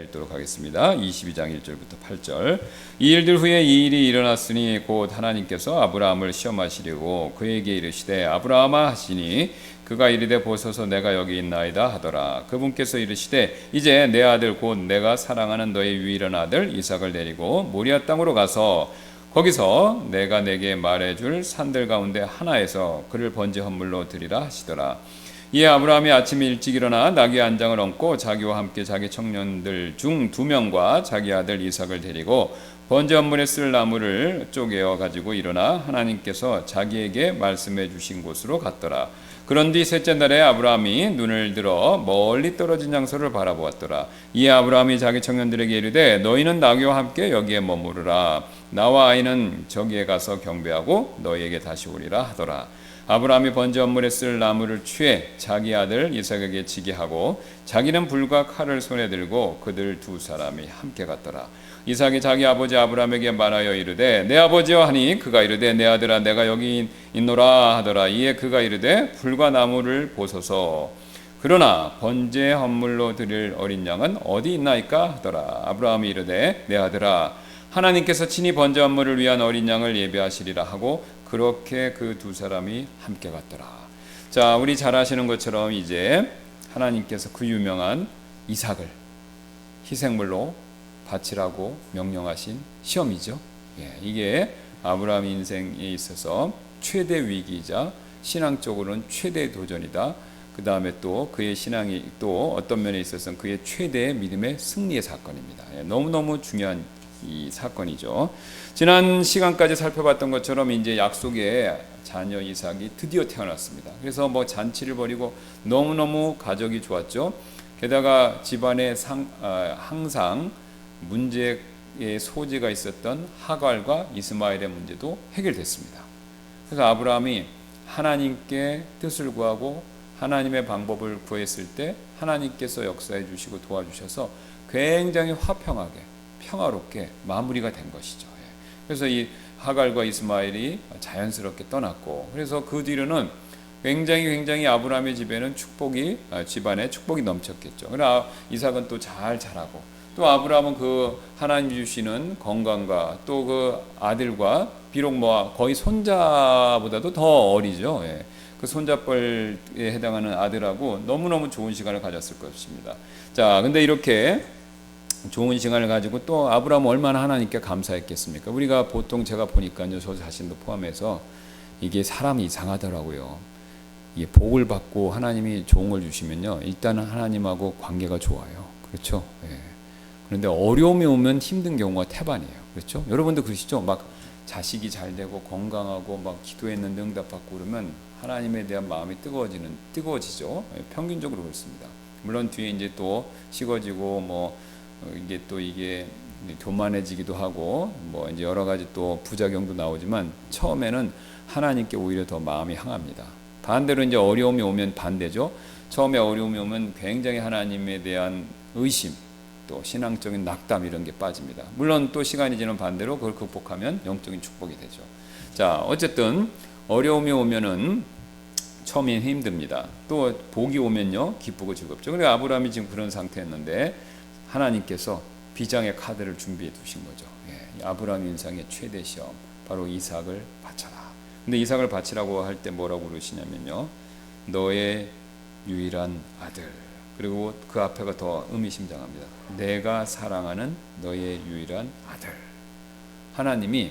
읽도록 하겠습니다. 22장 1절부터 8절. 이 일들 후에 이 일이 일어났으니 곧 하나님께서 아브라함을 시험하시려고 그에게 이르시되 아브라함아 하시니 그가 이르되 보소서 내가 여기 있나이다 하더라. 그분께서 이르시되 이제 내 아들 곧 내가 사랑하는 너의 유일한 아들 이삭을 데리고 모리아 땅으로 가서 거기서 내가 내게 말해줄 산들 가운데 하나에서 그를 번제 헌물로 드리라 하시더라. 이에 아브라함이 아침에 일찍 일어나 나귀 한 장을 얹고 자기와 함께 자기 청년들 중 2명과 자기 아들 이삭을 데리고 번제 헌물에 쓸 나무를 쪼개어 가지고 일어나 하나님께서 자기에게 말씀해 주신 곳으로 갔더라. 그런 뒤 셋째 날에 아브라함이 눈을 들어 멀리 떨어진 장소를 바라보았더라. 이에 아브라함이 자기 청년들에게 이르되 너희는 나귀와 함께 여기에 머무르라. 나와 아이는 저기에 가서 경배하고 너희에게 다시 오리라 하더라. 아브라함이 번제 헌물에 쓸 나무를 취해 자기 아들 이삭에게 지게 하고 자기는 불과 칼을 손에 들고 그들 두 사람이 함께 갔더라. 이삭이 자기 아버지 아브라함에게 말하여 이르되 내 아버지여 하니 그가 이르되 내 아들아 내가 여기 있노라 하더라. 이에 그가 이르되 불과 나무를 보소서. 그러나 번제 헌물로 드릴 어린 양은 어디 있나이까 하더라. 아브라함이 이르되 내 아들아 하나님께서 친히 번제 헌물을 위한 어린 양을 예배하시리라 하고 그렇게 그 두 사람이 함께 갔더라. 자, 우리 잘 아시는 것처럼 이제 하나님께서 그 유명한 이삭을 희생물로 바치라고 명령하신 시험이죠. 이게 아브라함 인생에 있어서 최대 위기이자 신앙적으로는 최대 도전이다. 그 다음에 또 그의 신앙이 또 어떤 면에 있어서는 그의 최대의 믿음의 승리의 사건입니다. 너무너무 중요한 이 사건이죠. 지난 시간까지 살펴봤던 것처럼 이제 약속의 자녀 이삭이 드디어 태어났습니다. 그래서 뭐 잔치를 벌이고 너무너무 가족이 좋았죠. 게다가 집안에 항상 문제의 소지가 있었던 하갈과 이스마엘의 문제도 해결됐습니다. 그래서 아브라함이 하나님께 뜻을 구하고 하나님의 방법을 구했을 때 하나님께서 역사해 주시고 도와주셔서 굉장히 화평하게 평화롭게 마무리가 된 것이죠. 그래서 이 하갈과 이스마엘이 자연스럽게 떠났고 그래서 그 뒤로는 굉장히 아브라함의 집에는 집안에 축복이 넘쳤겠죠. 그러나 이삭은 또 잘 자라고 또 아브라함은 그 하나님 주시는 건강과 또 그 아들과 비록 뭐 거의 손자보다도 더 어리죠. 그 손자뻘에 해당하는 아들하고 너무너무 좋은 시간을 가졌을 것입니다. 자, 근데 이렇게 좋은 시간을 가지고 또 아브라함은 얼마나 하나님께 감사했겠습니까? 우리가 보통 제가 보니까요, 저 자신도 포함해서 이게 사람이 이상하더라고요. 이게 복을 받고 하나님이 좋은 걸 주시면요, 일단은 하나님하고 관계가 좋아요. 그렇죠? 그런데 어려움이 오면 힘든 경우가 태반이에요. 그렇죠? 여러분도 그러시죠? 막 자식이 잘 되고 건강하고 막 기도했는데 응답받고 그러면 하나님에 대한 마음이 뜨거워지죠. 평균적으로 그렇습니다. 물론 뒤에 이제 또 식어지고 이게 교만해지기도 하고 뭐 이제 여러 가지 또 부작용도 나오지만 처음에는 하나님께 오히려 더 마음이 향합니다. 반대로 이제 어려움이 오면 반대죠. 처음에 어려움이 오면 굉장히 하나님에 대한 의심, 또 신앙적인 낙담 이런 게 빠집니다. 물론 또 시간이 지나면 반대로 그걸 극복하면 영적인 축복이 되죠. 자, 어쨌든 어려움이 오면은 처음엔 힘듭니다. 또 복이 오면요 기쁘고 즐겁죠. 그러니까 아브라함이 지금 그런 상태였는데 하나님께서 비장의 카드를 준비해 두신 거죠. 아브라함 인생의 최대 시험 바로 이삭을 바쳐라. 근데 이삭을 바치라고 할 때 뭐라고 그러시냐면요, 너의 유일한 아들. 그리고 그 앞에가 더 의미심장합니다. 내가 사랑하는 너의 유일한 아들. 하나님이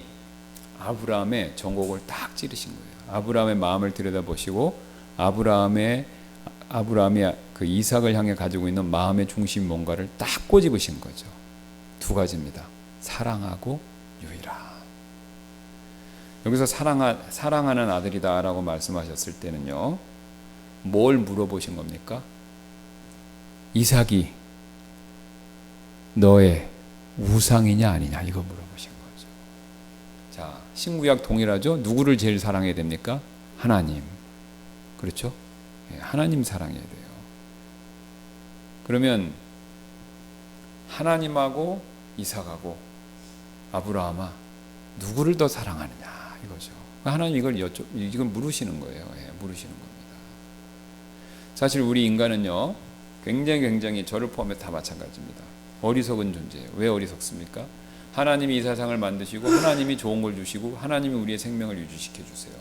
아브라함의 전곡을 딱 찌르신 거예요. 아브라함의 마음을 들여다보시고 아브라함이 그 이삭을 향해 가지고 있는 마음의 중심 뭔가를 딱 꼬집으신 거죠. 두 가지입니다. 사랑하고 유일한. 여기서 사랑하는 아들이다라고 말씀하셨을 때는요, 뭘 물어보신 겁니까? 이삭이 너의 우상이냐 아니냐 이거 물어보신 거죠. 자, 신구약 동일하죠. 누구를 제일 사랑해야 됩니까? 하나님. 그렇죠? 하나님 사랑해야 돼요. 그러면 하나님하고 이삭하고 아브라함아 누구를 더 사랑하느냐 이거죠. 하나님 이걸 물으시는 거예요. 물으시는 겁니다. 사실 우리 인간은요 굉장히 저를 포함해 다 마찬가지입니다. 어리석은 존재예요. 왜 어리석습니까? 하나님이 이 세상을 만드시고 하나님이 좋은 걸 주시고 하나님이 우리의 생명을 유지시켜 주세요.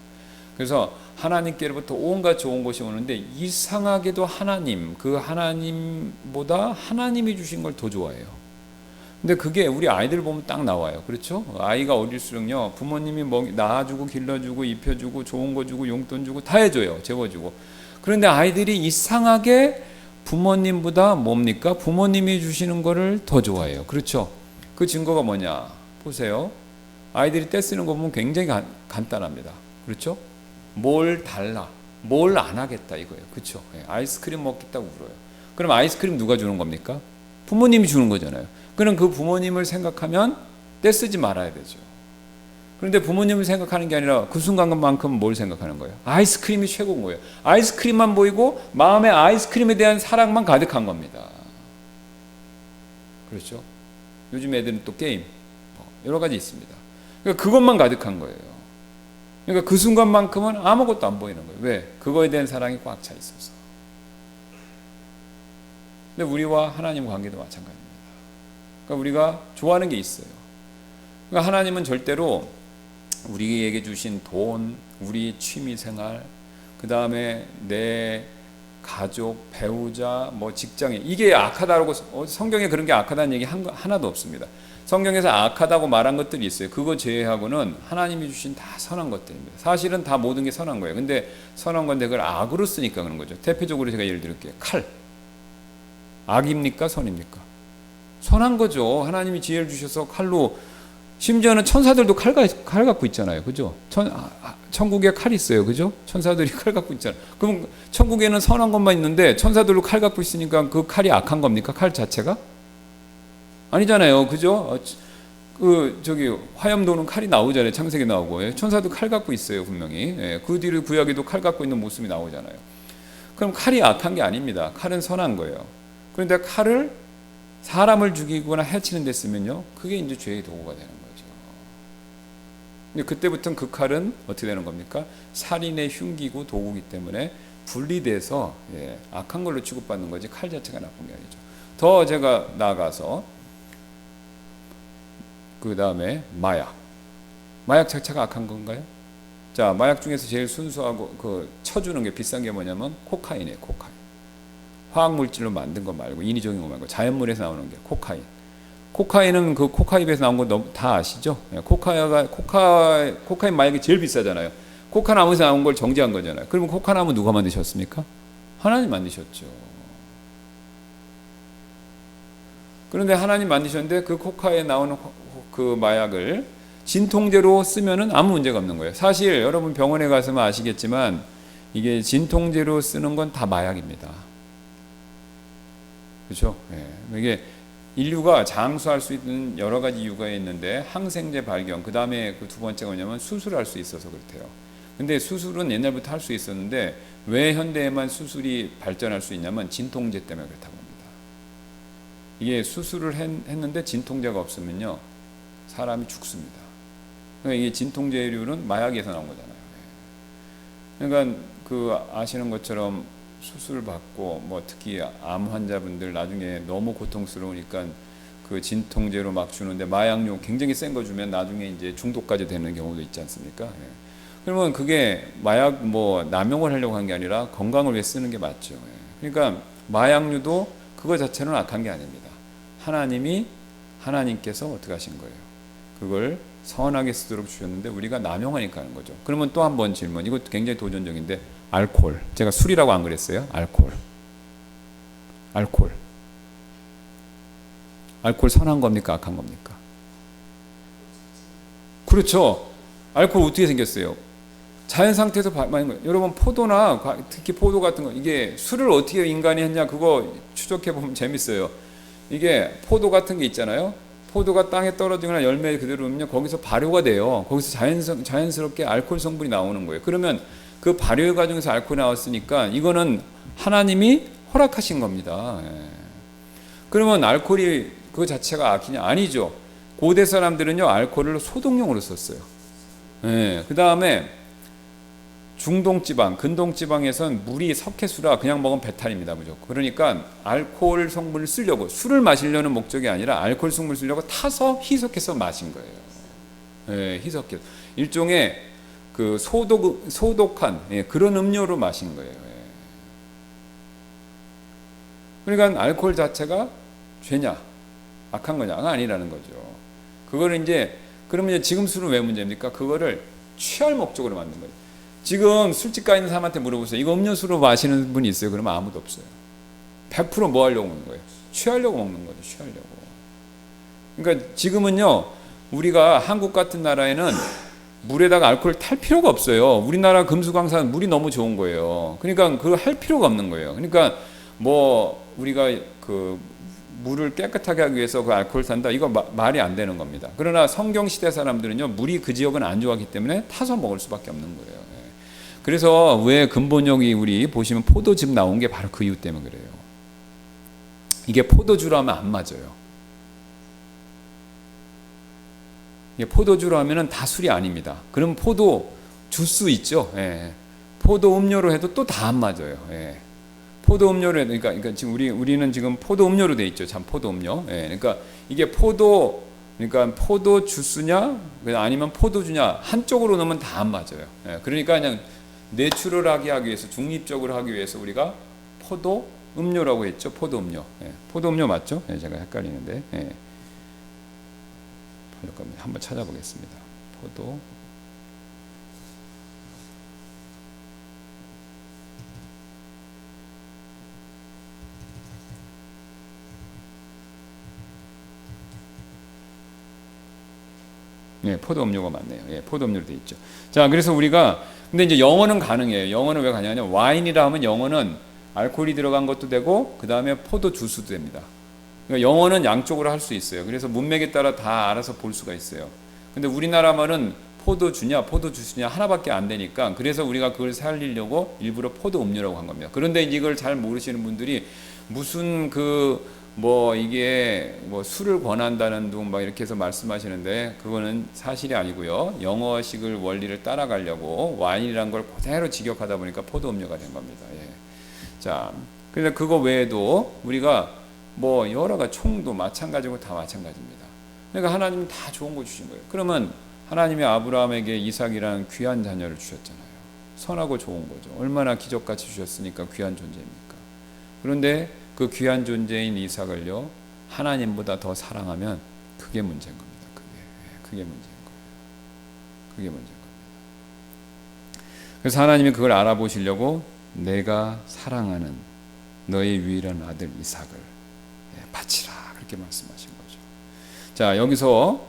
그래서 하나님께로부터 온갖 좋은 것이 오는데 이상하게도 하나님, 그 하나님보다 하나님이 주신 걸 더 좋아해요. 근데 그게 우리 아이들 보면 딱 나와요. 그렇죠? 아이가 어릴수록요, 부모님이 낳아주고 길러주고 입혀주고 좋은 거 주고 용돈 주고 다 해줘요. 재워주고. 그런데 아이들이 이상하게 부모님보다 뭡니까? 부모님이 주시는 거를 더 좋아해요. 그렇죠? 그 증거가 뭐냐? 보세요. 아이들이 떼쓰는 거 보면 굉장히 간단합니다. 그렇죠? 뭘 달라, 뭘 안 하겠다 이거예요. 그렇죠? 아이스크림 먹겠다고 울어요. 그럼 아이스크림 누가 주는 겁니까? 부모님이 주는 거잖아요. 그럼 그 부모님을 생각하면 떼쓰지 말아야 되죠. 그런데 부모님을 생각하는 게 아니라 그 순간만큼은 뭘 생각하는 거예요? 아이스크림이 최고인 거예요. 아이스크림만 보이고 마음에 아이스크림에 대한 사랑만 가득한 겁니다. 그렇죠? 요즘 애들은 또 게임 여러 가지 있습니다. 그러니까 그것만 가득한 거예요. 그러니까 그 순간만큼은 아무것도 안 보이는 거예요. 왜? 그거에 대한 사랑이 꽉 차 있어서. 근데 우리와 하나님 관계도 마찬가지입니다. 그러니까 우리가 좋아하는 게 있어요. 그러니까 하나님은 절대로 우리에게 주신 돈, 우리 취미생활, 그 다음에 내 가족, 배우자, 뭐 직장에 이게 악하다고 성경에 그런 게 악하다는 얘기 하나도 없습니다. 성경에서 악하다고 말한 것들이 있어요. 그거 제외하고는 하나님이 주신 다 선한 것들입니다. 사실은 다 모든 게 선한 거예요. 근데 선한 건데 그걸 악으로 쓰니까 그런 거죠. 대표적으로 제가 예를 들을게요. 칼. 악입니까? 선입니까? 선한 거죠. 하나님이 지혜를 주셔서 칼로, 심지어는 천사들도 칼 갖고 있잖아요. 그죠? 천국에 칼 있어요. 그죠? 천사들이 칼 갖고 있잖아요. 그럼 천국에는 선한 것만 있는데 천사들도 칼 갖고 있으니까 그 칼이 악한 겁니까? 칼 자체가? 아니잖아요. 그죠? 화염 도는 칼이 나오잖아요. 창세기 나오고. 천사도 칼 갖고 있어요. 분명히. 그 뒤로 구약에도 칼 갖고 있는 모습이 나오잖아요. 그럼 칼이 악한 게 아닙니다. 칼은 선한 거예요. 그런데 칼을 사람을 죽이거나 해치는 데 쓰면요, 그게 이제 죄의 도구가 되는 거죠. 근데 그때부터는 그 칼은 어떻게 되는 겁니까? 살인의 흉기고 도구이기 때문에 분리돼서 악한 걸로 취급받는 거지 칼 자체가 나쁜 게 아니죠. 더 제가 나아가서 그 다음에 마약 자체가 악한 건가요? 자, 마약 중에서 제일 순수하고 쳐주는 게 비싼 게 뭐냐면 코카인이에요. 코카인. 화학물질로 만든 거 말고 인위적인 거 말고 자연물에서 나오는 게 코카인. 코카인은 그 코카잎에서 나온 거 다 아시죠? 코카인 마약이 제일 비싸잖아요. 코카나무에서 나온 걸 정제한 거잖아요. 그러면 코카나무 누가 만드셨습니까? 하나님 만드셨죠. 그런데 하나님 만드셨는데 그 코카에 나오는 그 마약을 진통제로 쓰면은 아무 문제가 없는 거예요. 사실 여러분 병원에 가서만 아시겠지만 이게 진통제로 쓰는 건 다 마약입니다. 그렇죠? 이게 인류가 장수할 수 있는 여러 가지 이유가 있는데 항생제 발견, 그 다음에 그 두 번째가 뭐냐면 수술할 수 있어서 그렇대요. 근데 수술은 옛날부터 할 수 있었는데 왜 현대에만 수술이 발전할 수 있냐면 진통제 때문에 그렇다고 합니다. 이게 수술을 했는데 진통제가 없으면요 사람이 죽습니다. 그러니까 이게 진통제류는 마약에서 나온 거잖아요. 그러니까 그 아시는 것처럼 수술 받고 뭐 특히 암 환자분들 나중에 너무 고통스러우니까 그 진통제로 막 주는데 마약류 굉장히 센 거 주면 나중에 이제 중독까지 되는 경우도 있지 않습니까? 그러면 그게 마약 뭐 남용을 하려고 한 게 아니라 건강을 위해 쓰는 게 맞죠. 그러니까 마약류도 그거 자체는 악한 게 아닙니다. 하나님께서 어떻게 하신 거예요? 그걸 선하게 쓰도록 주셨는데 우리가 남용하니까 하는 거죠. 그러면 또 한 번 질문. 이거 굉장히 도전적인데 알코올. 제가 술이라고 안 그랬어요? 알코올 선한 겁니까? 악한 겁니까? 그렇죠. 알코올 어떻게 생겼어요? 자연 상태에서 많은 거예요. 여러분 포도나 특히 포도 같은 거 이게 술을 어떻게 인간이 했냐 그거 추적해 보면 재밌어요. 이게 포도 같은 게 있잖아요. 포도가 땅에 떨어지거나 열매 그대로 오면 거기서 발효가 돼요. 거기서 자연스럽게 알코올 성분이 나오는 거예요. 그러면 그 발효 과정에서 알코올이 나왔으니까 이거는 하나님이 허락하신 겁니다. 그러면 알코올이 그 자체가 악이냐? 아니죠. 고대 사람들은요 알코올을 소독용으로 썼어요. 그 다음에 중동 지방, 근동 지방에선 물이 석회수라 그냥 먹으면 배탈입니다, 무조건. 그러니까 알코올 성분을 쓰려고, 술을 마시려는 목적이 아니라 알코올 성분을 쓰려고 타서 희석해서 마신 거예요. 예, 희석해서 일종의 그 소독한 그런 음료로 마신 거예요. 예. 그러니까 알코올 자체가 죄냐, 악한 거냐가 아니라는 거죠. 그거를 이제 그러면 이제 지금 술은 왜 문제입니까? 그거를 취할 목적으로 만든 거예요. 지금 술집 가 있는 사람한테 물어보세요. 이거 음료수로 마시는 분이 있어요? 그러면 아무도 없어요. 100% 뭐 하려고 먹는 거예요? 취하려고 먹는 거죠. 취하려고. 그러니까 지금은요, 우리가 한국 같은 나라에는 물에다가 알코올 탈 필요가 없어요. 우리나라 금수강산 물이 너무 좋은 거예요. 그러니까 그거 할 필요가 없는 거예요. 그러니까 뭐 우리가 그 물을 깨끗하게 하기 위해서 그 알코올 탄다, 이거 말이 안 되는 겁니다. 그러나 성경 시대 사람들은요, 물이 그 지역은 안 좋았기 때문에 타서 먹을 수밖에 없는 거예요. 예. 그래서 왜 근본역이 우리 보시면 포도즙 나온 게 바로 그 이유 때문에 그래요. 이게 포도주로 하면 안 맞아요. 이게 포도주로 하면은 다 술이 아닙니다. 그럼 포도 주스 있죠. 예. 포도 음료로 해도 또 다 안 맞아요. 예. 포도 음료로 해도, 그러니까 지금 우리는 지금 포도 음료로 돼 있죠. 참 포도 음료. 예. 그러니까 이게 그러니까 포도 주스냐, 아니면 포도주냐 한쪽으로 넣으면 다 안 맞아요. 예. 그러니까 그냥 내추럴하게 하기 위해서, 중립적으로 하기 위해서 우리가 포도 음료라고 했죠. 포도 음료. 예. 포도 음료 맞죠? 예. 제가 헷갈리는데. 예. 한번 찾아보겠습니다. 포도. 예, 포도 음료가 맞네요. 예, 포도 음료로 돼 있죠. 자, 그래서 우리가 근데 이제 영어는 가능해요. 영어는 왜 가능하냐? 와인이라 하면 영어는 알코올이 들어간 것도 되고 그 다음에 포도 주스도 됩니다. 그러니까 영어는 양쪽으로 할 수 있어요. 그래서 문맥에 따라 다 알아서 볼 수가 있어요. 근데 우리나라 말은 포도주냐 포도주스냐 하나밖에 안 되니까, 그래서 우리가 그걸 살리려고 일부러 포도 음료라고 한 겁니다. 그런데 이걸 잘 모르시는 분들이 무슨 뭐 이게 뭐 술을 권한다는 둥 막 이렇게 해서 말씀하시는데, 그거는 사실이 아니고요. 영어식을 원리를 따라가려고 와인이란 걸 그대로 직역하다 보니까 포도 음료가 된 겁니다. 예. 자, 그래서 그거 외에도 우리가 뭐 여러 가지 총도 마찬가지고 다 마찬가지입니다. 그러니까 하나님은 다 좋은 거 주신 거예요. 그러면 하나님이 아브라함에게 이삭이라는 귀한 자녀를 주셨잖아요. 선하고 좋은 거죠. 얼마나 기적같이 주셨으니까 귀한 존재입니까? 그런데 그 귀한 존재인 이삭을요, 하나님보다 더 사랑하면 그게 문제인 겁니다. 그게 문제인 거예요. 그게 문제인 겁니다. 그래서 하나님이 그걸 알아보시려고 내가 사랑하는 너의 유일한 아들 이삭을 바치라, 그렇게 말씀하신 거죠. 자, 여기서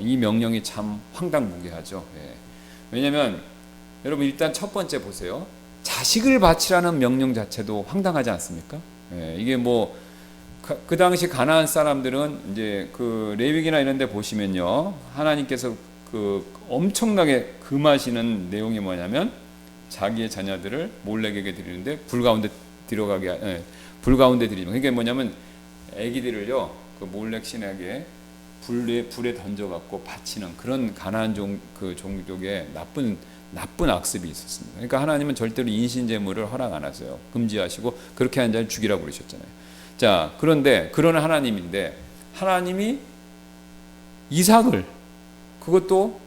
이 명령이 참 황당무계하죠. 예. 왜냐하면 여러분 일단 첫 번째 보세요. 자식을 바치라는 명령 자체도 황당하지 않습니까? 예, 이게 뭐 그 당시 가나안 사람들은 이제 그 레위기나 이런 데 보시면요, 하나님께서 그 엄청나게 금하시는 내용이 뭐냐면 자기의 자녀들을 몰렉에게 드리는데 불 가운데 드리는, 그게 뭐냐면 아기들을요 그 몰렉 신에게 불에 던져갖고 바치는 그런 가나안 종족의 나쁜 악습이 있었습니다. 그러니까 하나님은 절대로 인신 제물을 허락 안 하세요. 금지하시고 그렇게 한 자를 죽이라고 그러셨잖아요. 자, 그런데 그런 하나님인데 하나님이 이삭을, 그것도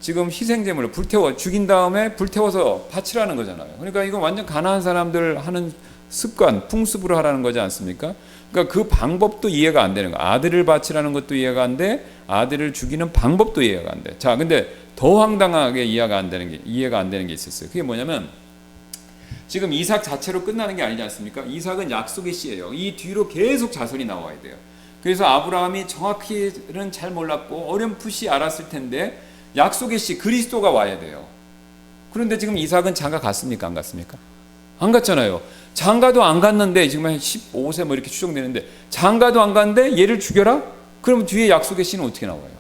지금 희생 제물을 죽인 다음에 불태워서 바치라는 거잖아요. 그러니까 이거 완전 가나안 사람들 하는 습관, 풍습으로 하라는 거지 않습니까? 그러니까 그 방법도 이해가 안 되는 거야. 아들을 바치라는 것도 이해가 안 돼. 아들을 죽이는 방법도 이해가 안 돼. 자, 근데 더 황당하게 이해가 안 되는 게 있었어요. 그게 뭐냐면 지금 이삭 자체로 끝나는 게 아니지 않습니까? 이삭은 약속의 씨예요. 이 뒤로 계속 자손이 나와야 돼요. 그래서 아브라함이 정확히는 잘 몰랐고 어렴풋이 알았을 텐데 약속의 씨 그리스도가 와야 돼요. 그런데 지금 이삭은 장가 갔습니까? 안 갔습니까? 안 갔잖아요. 장가도 안 갔는데 지금 한 15세 뭐 이렇게 추정되는데 장가도 안 갔는데 얘를 죽여라? 그럼 뒤에 약속의 씨는 어떻게 나와요?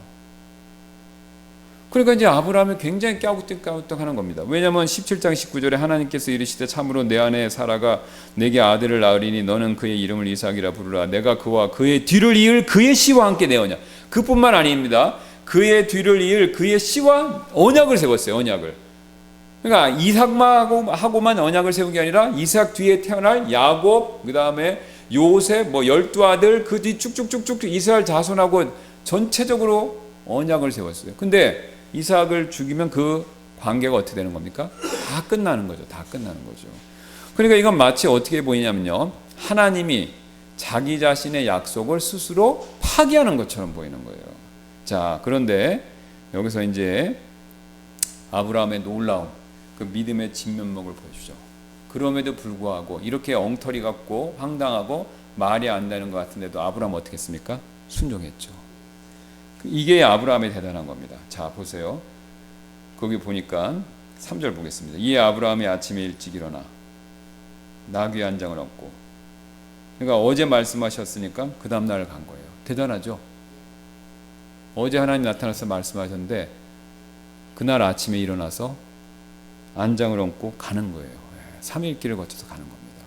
그러니까 이제 아브라함이 굉장히 까우뚱까우뚱하는 겁니다. 왜냐하면 17장 19절에 하나님께서 이르시되 참으로 내 아내 사라가 내게 아들을 낳으리니 너는 그의 이름을 이삭이라 부르라. 내가 그와 그의 뒤를 이을 그의 씨와 함께 내언약. 그뿐만 아닙니다. 그의 뒤를 이을 그의 씨와 언약을 세웠어요. 언약을. 그러니까 이삭만 하고만 언약을 세운 게 아니라 이삭 뒤에 태어날 야곱, 그 다음에 요셉, 뭐 12아들, 그 뒤 쭉쭉쭉쭉 이스라엘 자손하고 전체적으로 언약을 세웠어요. 근데 이삭을 죽이면 그 관계가 어떻게 되는 겁니까? 다 끝나는 거죠. 다 끝나는 거죠. 그러니까 이건 마치 어떻게 보이냐면요, 하나님이 자기 자신의 약속을 스스로 파기하는 것처럼 보이는 거예요. 자, 그런데 여기서 이제 아브라함의 놀라운 그 믿음의 진면목을 보여주죠. 그럼에도 불구하고 이렇게 엉터리 같고 황당하고 말이 안 되는 것 같은데도 아브라함 어떻게 했습니까? 순종했죠. 이게 아브라함의 대단한 겁니다. 자, 보세요. 거기 보니까 3절 보겠습니다. 이에 아브라함이 아침에 일찍 일어나 나귀 한 장을 얻고, 그러니까 어제 말씀하셨으니까 그 다음날 간 거예요. 대단하죠? 어제 하나님 나타나서 말씀하셨는데 그날 아침에 일어나서 안장을 얹고 가는 거예요. 3일 길을 거쳐서 가는 겁니다.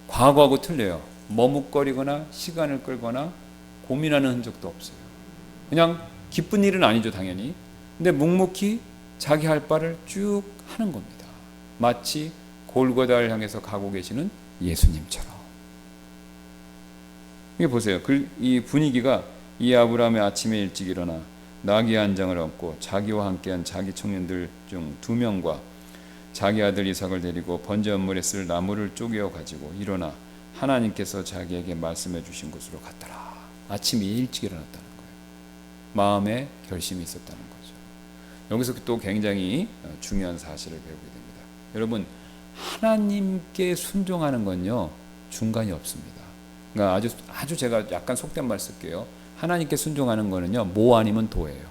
과거하고 틀려요. 머뭇거리거나 시간을 끌거나 고민하는 흔적도 없어요. 그냥 기쁜 일은 아니죠, 당연히. 근데 묵묵히 자기 할 바를 쭉 하는 겁니다. 마치 골고다를 향해서 가고 계시는 예수님처럼. 이게 보세요. 이 분위기가, 이 아브라함의 아침에 일찍 일어나 나귀 한 장을 얻고 자기와 함께한 자기 청년들 중 2명과 자기 아들 이삭을 데리고 번제 언물에 쓸 나무를 쪼개어 가지고 일어나 하나님께서 자기에게 말씀해 주신 곳으로 갔더라. 아침에 일찍 일어났다는 거예요. 마음에 결심이 있었다는 거죠. 여기서 또 굉장히 중요한 사실을 배우게 됩니다. 여러분, 하나님께 순종하는 건요, 중간이 없습니다. 그러니까 아주 제가 약간 속된 말 쓸게요. 하나님께 순종하는 거는요, 모 아니면 도예요.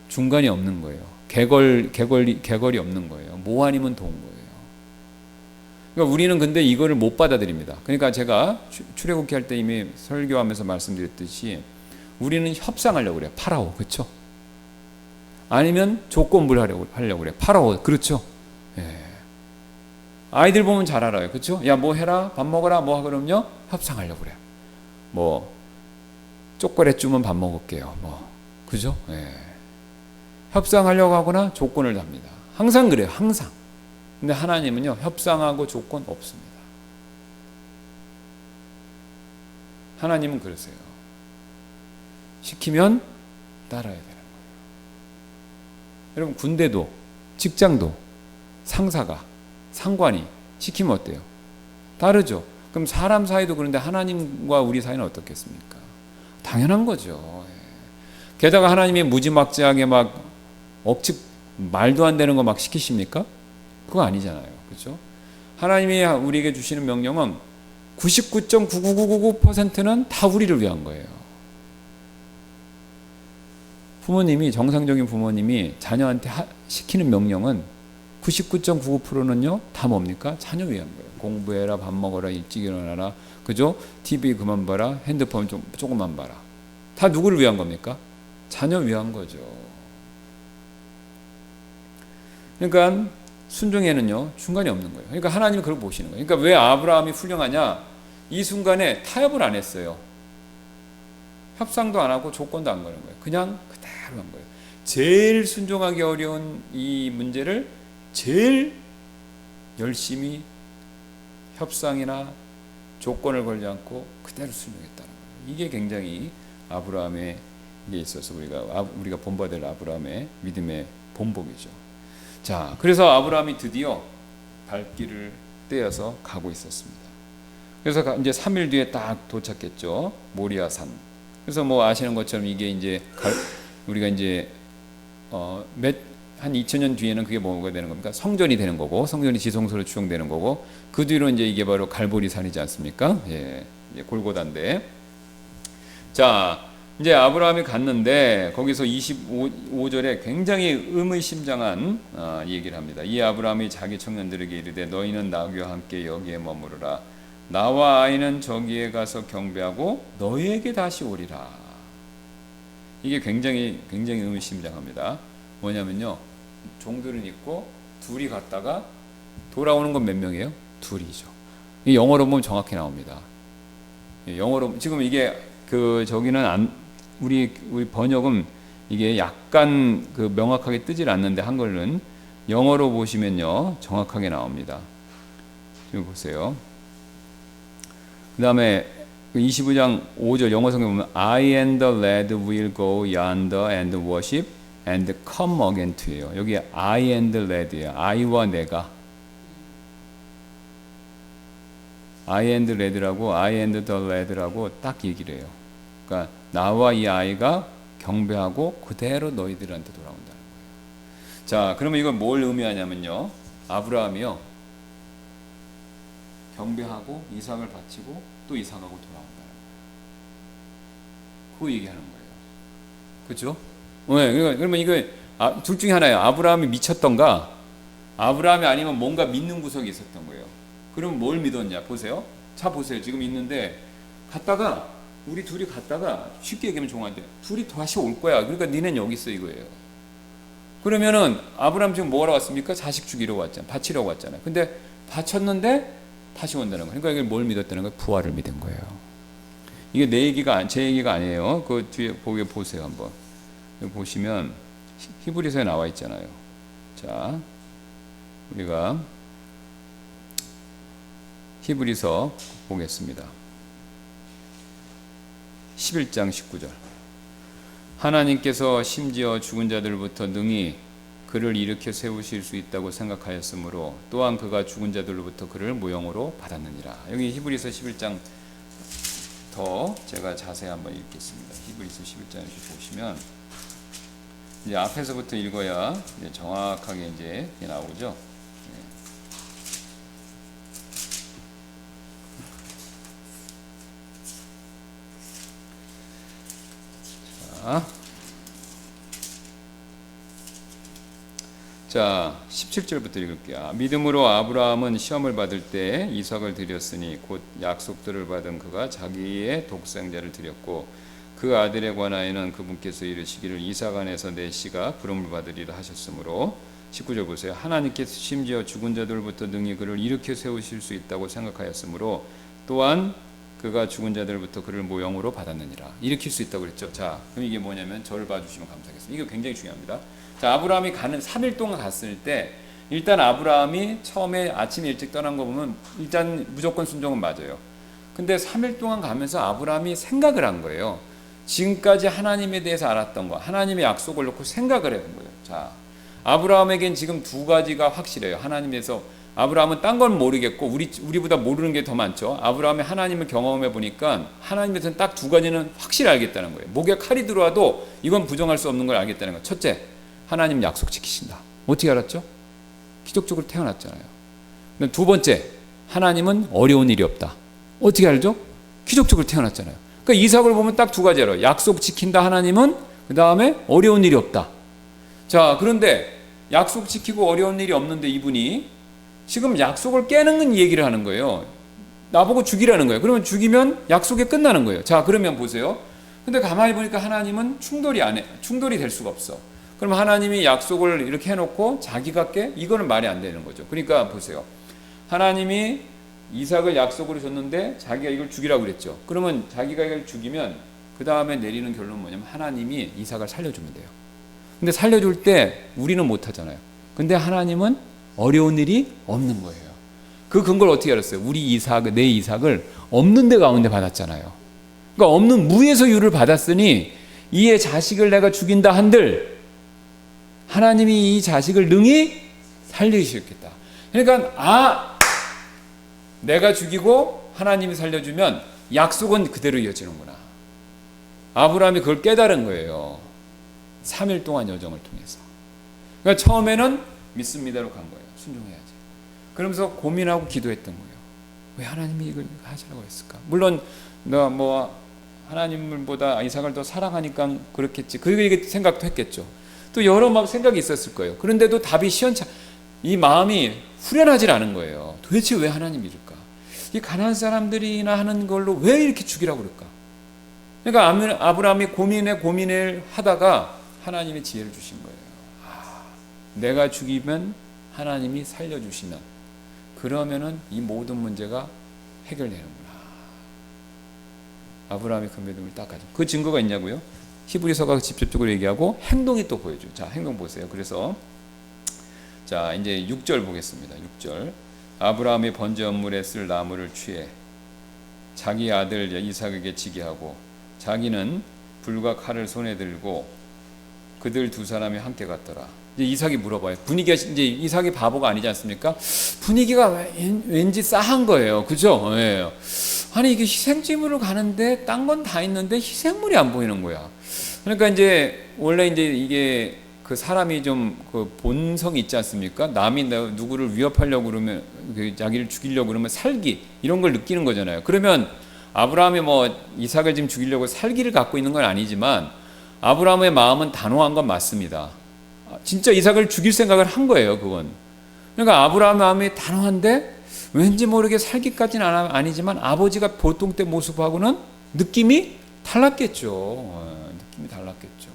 중간이 없는 거예요. 개걸이 없는 거예요. 모 아니면 도인 거예요. 그러니까 우리는 근데 이거를 못 받아들입니다. 그러니까 제가 출애굽기 할 때 이미 설교하면서 말씀드렸듯이 우리는 협상하려고 그래요. 파라오, 그렇죠? 아니면 조건부를 하려고 그래요. 파라오, 그렇죠? 예. 아이들 보면 잘 알아요, 그렇죠? 야, 뭐 해라, 밥 먹어라, 뭐 그럼요, 협상하려고 그래요. 뭐 초콜릿 주면 밥 먹을게요, 뭐, 그죠? 예. 협상하려고 하거나 조건을 답니다. 항상 그래요, 항상. 근데 하나님은요, 협상하고 조건 없습니다. 하나님은 그러세요. 시키면 따라야 되는 거예요. 여러분, 군대도, 직장도, 상사가, 상관이 시키면 어때요? 다르죠. 그럼 사람 사이도 그런데 하나님과 우리 사이는 어떻겠습니까? 당연한 거죠. 게다가 하나님이 무지막지하게 막 말도 안 되는 거 막 시키십니까? 그거 아니잖아요. 그렇죠? 하나님이 우리에게 주시는 명령은 99.99999%는 다 우리를 위한 거예요. 부모님이, 정상적인 부모님이 자녀한테 시키는 명령은 99.99%는요 다 뭡니까? 자녀 위한 거예요. 공부해라, 밥 먹어라, 일찍 일어나라, 그죠? TV 그만 봐라, 핸드폰 조금만 봐라. 다 누구를 위한 겁니까? 자녀 위한 거죠. 그러니까 순종에는요 중간이 없는 거예요. 그러니까 하나님이 그걸 보시는 거예요. 그러니까 왜 아브라함이 훌륭하냐? 이 순간에 타협을 안 했어요. 협상도 안 하고 조건도 안 거는 거예요. 그냥 그대로 한 거예요. 제일 순종하기 어려운 이 문제를 제일 열심히 협상이나 조건을 걸지 않고 그대로 순종했다는 거예요. 이게 굉장히 아브라함에 있어서 우리가 본받을 아브라함의 믿음의 본보기죠. 자, 그래서 아브라함이 드디어 발길을 떼어서 가고 있었습니다. 그래서 이제 3일 뒤에 딱 도착했죠. 모리아산. 그래서 뭐 아시는 것처럼 이게 이제 우리가 이제 한 2000년 뒤에는 그게 뭐가 되는 겁니까? 성전이 되는 거고, 성전이 지성소로 추정되는 거고, 그 뒤로 이제 이게 바로 갈보리산이지 않습니까? 예, 골고다인데. 자, 이제 아브라함이 갔는데 거기서 25절에 굉장히 의미심장한 얘기를 합니다. 이 아브라함이 자기 청년들에게 이르되 너희는 나귀와 함께 여기에 머무르라. 나와 아이는 저기에 가서 경배하고 너희에게 다시 오리라. 이게 굉장히 의미심장합니다. 뭐냐면요, 종들은 있고 둘이 갔다가 돌아오는 건 몇 명이에요? 둘이죠. 이 영어로 보면 정확히 나옵니다. 영어로 지금 이게 저기는 우리 번역은 이게 약간 명확하게 뜨질 않는데 한글은 영어로 보시면요 정확하게 나옵니다. 지금 보세요. 그 다음에 25장 5절 영어 성경 보면 I and the lad will go yonder and worship and come again to예요. 여기 I and the lad예요. I와 내가. I and lad라고 I and the lad라고 딱 얘기를 해요. 그러니까 나와 이 아이가 경배하고 그대로 너희들한테 돌아온다는 거예요. 자, 그러면 이건 뭘 의미하냐면요. 아브라함이요. 경배하고 이삭을 바치고 또 이삭하고 돌아온다는 거예요. 그 얘기하는 거예요. 그렇죠? 네, 그러면 이거 둘 중에 하나예요. 아브라함이 미쳤던가 아브라함이 아니면 뭔가 믿는 구석이 있었던 거예요. 그럼 뭘 믿었냐? 보세요. 자 보세요. 지금 있는데 갔다가 우리 둘이 갔다가 쉽게 얘기하면 종한테 둘이 다시 올 거야. 그러니까 니는 여기 있어 이거예요. 그러면은 아브라함 지금 뭐 하러 왔습니까? 자식 죽이러 왔잖아. 바치려고 왔잖아요. 근데 바쳤는데 다시 온다는 거예요. 그러니까 이걸 뭘 믿었다는 거예요? 부활을 믿은 거예요. 이게 내 얘기가 제 얘기가 아니에요. 그 뒤에 보세요 한번. 여기 보시면 히브리서에 나와 있잖아요. 자, 우리가 히브리서 보겠습니다. 11장 19절. 하나님께서 심지어 죽은 자들로부터 능히 그를 일으켜 세우실 수 있다고 생각하였으므로 또한 그가 죽은 자들로부터 그를 모형으로 받았느니라. 여기 히브리서 11장 더 제가 자세히 한번 읽겠습니다. 히브리서 11장 이렇게 보시면 이제 앞에서부터 읽어야 이제 정확하게 이제 나오죠. 자, 17절부터 읽을게요. 믿음으로 아브라함은 시험을 받을 때 이삭을 드렸으니 곧 약속들을 받은 그가 자기의 독생자를 드렸고 그 아들에 관하여는 그분께서 이르시기를 이삭 안에서 내 씨가 부름을 받으리라 하셨으므로 19절 보세요. 하나님께서 심지어 죽은 자들부터 능히 그를 일으켜 세우실 수 있다고 생각하였으므로 또한 그가 죽은 자들부터 그를 모형으로 받았느니라. 일으킬 수 있다고 그랬죠. 자, 그럼 이게 뭐냐면 저를 봐주시면 감사하겠습니다. 이거 굉장히 중요합니다. 자, 아브라함이 가는 3일 동안 갔을 때 일단 아브라함이 처음에 아침에 일찍 떠난 거 보면 일단 무조건 순종은 맞아요. 근데 3일 동안 가면서 아브라함이 생각을 한 거예요. 지금까지 하나님에 대해서 알았던 거, 하나님의 약속을 놓고 생각을 해본 거예요. 자, 아브라함에겐 지금 두 가지가 확실해요. 하나님에서 아브라함은 딴 건 모르겠고 우리보다 모르는 게 더 많죠. 아브라함이 하나님을 경험해 보니까 하나님에서는 딱 두 가지는 확실히 알겠다는 거예요. 목에 칼이 들어와도 이건 부정할 수 없는 걸 알겠다는 거예요. 첫째, 하나님 약속 지키신다. 어떻게 알았죠? 기적적으로 태어났잖아요. 두 번째, 하나님은 어려운 일이 없다. 어떻게 알죠? 기적적으로 태어났잖아요. 그러니까 이삭을 보면 딱 두 가지 알아요. 약속 지킨다 하나님은, 그 다음에 어려운 일이 없다. 자, 그런데 약속 지키고 어려운 일이 없는데 이분이 지금 약속을 깨는 얘기를 하는 거예요. 나보고 죽이라는 거예요. 그러면 죽이면 약속이 끝나는 거예요. 자, 그러면 보세요. 근데 가만히 보니까 하나님은 충돌이 될 수가 없어. 그럼 하나님이 약속을 이렇게 해놓고 자기가 깨? 이거는 말이 안 되는 거죠. 그러니까 보세요. 하나님이 이삭을 약속으로 줬는데 자기가 이걸 죽이라고 그랬죠. 그러면 자기가 이걸 죽이면 그 다음에 내리는 결론은 뭐냐면 하나님이 이삭을 살려주면 돼요. 근데 살려줄 때 우리는 못하잖아요. 근데 하나님은 어려운 일이 없는 거예요. 그 근거를 어떻게 알았어요? 내 이삭을 없는 데 가운데 받았잖아요. 그러니까 없는 무에서 유를 받았으니 이의 자식을 내가 죽인다 한들 하나님이 이 자식을 능히 살리시겠다. 그러니까 내가 죽이고 하나님이 살려주면 약속은 그대로 이어지는구나. 아브라함이 그걸 깨달은 거예요. 3일 동안 여정을 통해서. 그러니까 처음에는 믿습니다로 간 거예요. 순종해야지. 그러면서 고민하고 기도했던 거예요. 왜 하나님이 이걸 하시라고 했을까? 물론 내가 하나님보다 이삭을 더 사랑하니까 그렇겠지. 그렇게 생각도 했겠죠. 또 여러 생각이 있었을 거예요. 그런데도 답이 이 마음이 후련하지 않은 거예요. 도대체 왜 하나님일까? 이 가난한 사람들이나 하는 걸로 왜 이렇게 죽이라고 그럴까? 그러니까 아브라함이 고민을 하다가 하나님이 지혜를 주신 거예요. 내가 죽이면 하나님이 살려주시면 그러면은 이 모든 문제가 해결되는구나. 아브라함이 그 믿음을 딱 가지고 그 증거가 있냐고요? 히브리서가 직접적으로 얘기하고 행동이 또 보여줘요. 자, 행동 보세요. 그래서 자, 이제 6절 보겠습니다. 6절. 아브라함이 번제 헌물에 쓸 나무를 취해 자기 아들 이삭에게 지게 하고 자기는 불과 칼을 손에 들고 그들 두 사람이 함께 갔더라. 이제 이삭이 물어봐요. 분위기가 이제 이삭이 바보가 아니지 않습니까? 분위기가 왠지 싸한 거예요. 그죠? 예. 아니 이게 희생제물을 가는데 딴 건 다 있는데 희생물이 안 보이는 거야. 그러니까 이제 원래 이제 이게 그 사람이 좀 그 본성이 있지 않습니까? 남이 누구를 위협하려고 그러면 자기를 죽이려고 그러면 살기 이런 걸 느끼는 거잖아요. 그러면 아브라함이 뭐 이삭을 지금 죽이려고 살기를 갖고 있는 건 아니지만 아브라함의 마음은 단호한 건 맞습니다. 진짜 이삭을 죽일 생각을 한 거예요, 그건. 그러니까 아브라함의 마음이 단호한데 왠지 모르게 살기까지는 아니지만 아버지가 보통 때 모습하고는 느낌이 달랐겠죠. 느낌이 달랐겠죠.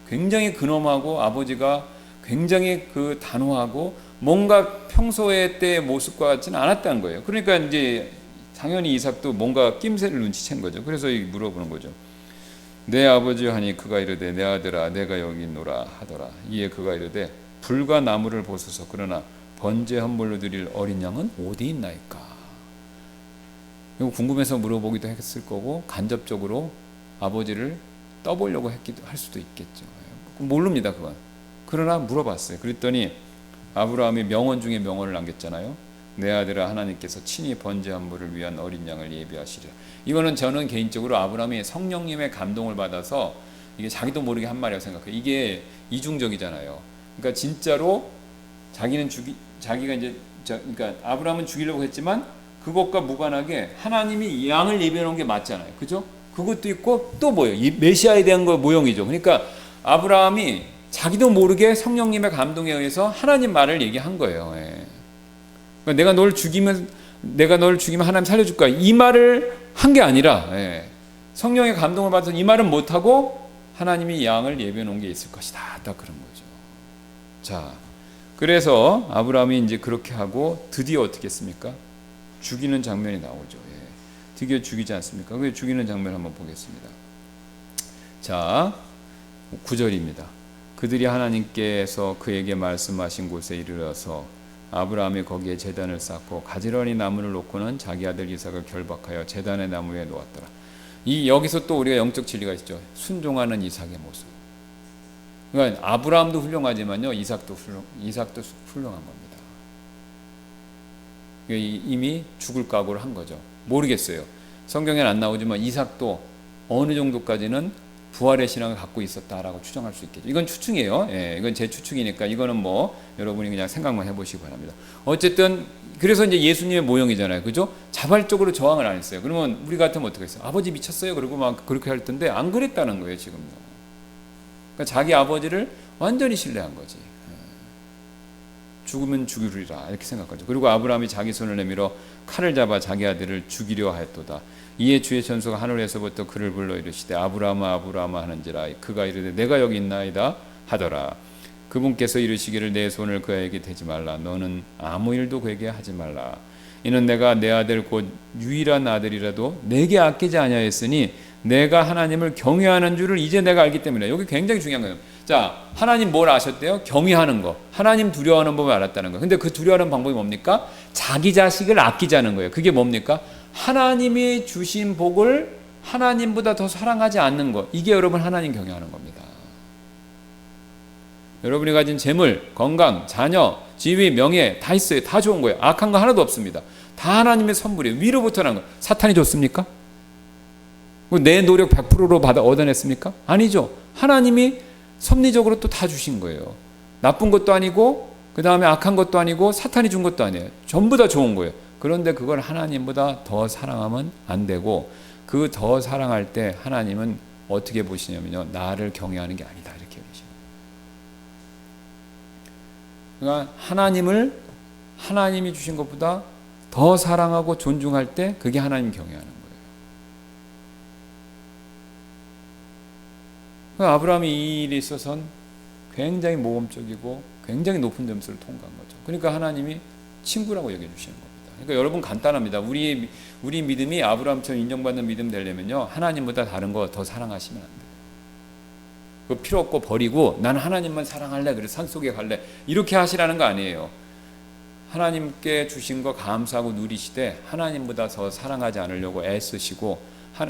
굉장히 근엄하고 아버지가 굉장히 그 단호하고 뭔가 평소의 때의 모습과 같지는 않았다는 거예요. 그러니까 이제 당연히 이삭도 뭔가 낌새를 눈치챈 거죠. 그래서 물어보는 거죠. 내 아버지 하니 그가 이르되 내 아들아 내가 여기 있노라 하더라. 이에 그가 이르되 불과 나무를 보소서. 그러나 번제 헌물로 드릴 어린 양은 어디 있나이까. 이거 궁금해서 물어보기도 했을 거고 간접적으로 아버지를 떠보려고 할 수도 있겠죠. 모릅니다 그건. 그러나 물어봤어요. 그랬더니 아브라함이 명언 중에 명언을 남겼잖아요. 내 아들아 하나님께서 친히 번제 헌물을 위한 어린 양을 예비하시리라. 이거는 저는 개인적으로 아브라함이 성령님의 감동을 받아서 이게 자기도 모르게 한 말이라고 생각해요. 이게 이중적이잖아요. 그러니까 진짜로 자기가 이제 그러니까 아브라함은 죽이려고 했지만 그것과 무관하게 하나님이 양을 예비해 놓은 게 맞잖아요. 그죠? 그것도 있고 또 뭐예요? 이 메시아에 대한 거 모형이죠. 그러니까 아브라함이 자기도 모르게 성령님의 감동에 의해서 하나님 말을 얘기한 거예요. 예. 그러니까 내가 널 죽이면 하나님 살려줄 거야. 이 말을 한 게 아니라 성령의 감동을 받아서 이 말은 못하고 하나님이 양을 예비해 놓은 게 있을 것이다. 딱 그런 거죠. 자, 그래서 아브라함이 이제 그렇게 하고 드디어 어떻게 했습니까? 죽이는 장면이 나오죠. 드디어 죽이지 않습니까? 그 죽이는 장면 한번 보겠습니다. 자, 9절입니다. 그들이 하나님께서 그에게 말씀하신 곳에 이르러서 아브라함이 거기에 제단을 쌓고 가지런히 나무를 놓고는 자기 아들 이삭을 결박하여 제단의 나무 위에 놓았더라. 여기서 또 우리가 영적 진리가 있죠. 순종하는 이삭의 모습. 그러니까 아브라함도 훌륭하지만요, 이삭도 훌륭한 겁니다. 이미 죽을 각오를 한 거죠. 모르겠어요. 성경에는 안 나오지만 이삭도 어느 정도까지는 부활의 신앙을 갖고 있었다라고 추정할 수 있겠죠. 이건 추측이에요. 이건 제 추측이니까 이거는 뭐 여러분이 그냥 생각만 해보시기 바랍니다. 어쨌든 그래서 이제 예수님의 모형이잖아요, 그죠? 자발적으로 저항을 안 했어요. 그러면 우리 같으면 어떻게 했어요? 아버지 미쳤어요? 그러고 막 그렇게 할 텐데 안 그랬다는 거예요, 지금요. 그러니까 자기 아버지를 완전히 신뢰한 거지. 죽으면 죽이리라 이렇게 생각하죠. 그리고 아브라함이 자기 손을 내밀어 칼을 잡아 자기 아들을 죽이려 하였도다. 이에 주의 천사가 하늘에서부터 그를 불러 이르시되 아브라함아 아브라함아 하는지라. 그가 이르되 내가 여기 있나이다 하더라. 그분께서 이르시기를 내 손을 그에게 대지 말라. 너는 아무 일도 그에게 하지 말라. 이는 내가 내 아들 곧 유일한 아들이라도 내게 아끼지 아니하였으니 내가 하나님을 경외하는 줄을 이제 내가 알기 때문에. 여기 굉장히 중요한 거예요. 자, 하나님 뭘 아셨대요? 경외하는 거. 하나님 두려워하는 법을 알았다는 거. 근데 그 두려워하는 방법이 뭡니까? 자기 자식을 아끼자는 거예요. 그게 뭡니까? 하나님이 주신 복을 하나님보다 더 사랑하지 않는 것. 이게 여러분 하나님 경외하는 겁니다. 여러분이 가진 재물, 건강, 자녀, 지위, 명예 다 있어요. 다 좋은 거예요. 악한 거 하나도 없습니다. 다 하나님의 선물이에요. 위로부터 나는 거. 사탄이 줬습니까? 내 노력 100%로 얻어냈습니까? 아니죠. 하나님이 섭리적으로 또 다 주신 거예요. 나쁜 것도 아니고 그 다음에 악한 것도 아니고 사탄이 준 것도 아니에요. 전부 다 좋은 거예요. 그런데 그걸 하나님보다 더 사랑하면 안 되고 그 더 사랑할 때 하나님은 어떻게 보시냐면요. 나를 경외하는 게 아니다. 이렇게 보시죠. 그러니까 하나님이 주신 것보다 더 사랑하고 존중할 때 그게 하나님 경외하는 거예요. 그러니까 아브라함이 이 일에 있어서는 굉장히 모범적이고 굉장히 높은 점수를 통과한 거죠. 그러니까 하나님이 친구라고 여겨주시는 겁니다. 그러니까 여러분 간단합니다. 우리 믿음이 아브라함처럼 인정받는 믿음 되려면요. 하나님보다 다른 거 더 사랑하시면 안 돼요. 그 필요 없고 버리고 나는 하나님만 사랑할래. 그래서 산속에 갈래. 이렇게 하시라는 거 아니에요. 하나님께 주신 거 감사하고 누리시되 하나님보다 더 사랑하지 않으려고 애쓰시고